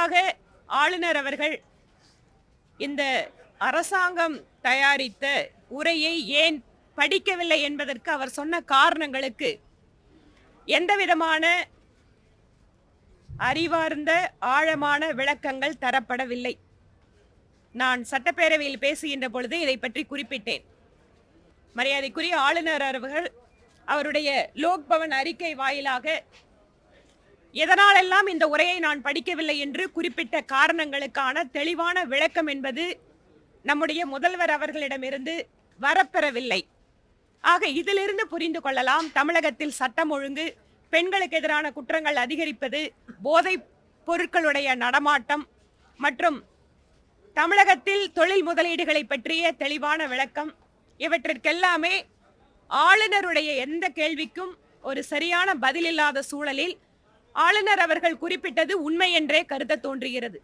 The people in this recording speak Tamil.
குறிப்பாக ஆளுநர் அவர்கள் இந்த அரசாங்கம் தயாரித்த உரையை ஏன் படிக்கவில்லை என்பதற்கு அவர் சொன்ன காரணங்களுக்கு எந்தவிதமான அறிவார்ந்த ஆழமான விளக்கங்கள் தரப்படவில்லை. நான் சட்டப்பேரவையில் பேசுகின்ற பொழுது இதை பற்றி குறிப்பிட்டேன். மரியாதைக்குரிய ஆளுநர் அவர்கள் அவருடைய லோக்பவன் அறிக்கை வாயிலாக எதனாலெல்லாம் இந்த உரையை நான் படிக்கவில்லை என்று குறிப்பிட்ட காரணங்களுக்கான தெளிவான விளக்கம் என்பது நம்முடைய முதல்வர் அவர்களிடமிருந்து வரப்பெறவில்லை. ஆக இதிலிருந்து புரிந்து கொள்ளலாம், தமிழகத்தில் சட்டம் ஒழுங்கு, பெண்களுக்கு எதிரான குற்றங்கள் அதிகரிப்பது, போதைப் பொருட்களுடைய நடமாட்டம் மற்றும் தமிழகத்தில் தொழில் முதலீடுகளை பற்றிய தெளிவான விளக்கம், இவற்றிற்கெல்லாமே ஆளுநருடைய எந்த கேள்விக்கும் ஒரு சரியான பதில் இல்லாத சூழலில் ஆளுநர் அவர்கள் குறிப்பிட்டது உண்மை என்றே கருத தோன்றுகிறது.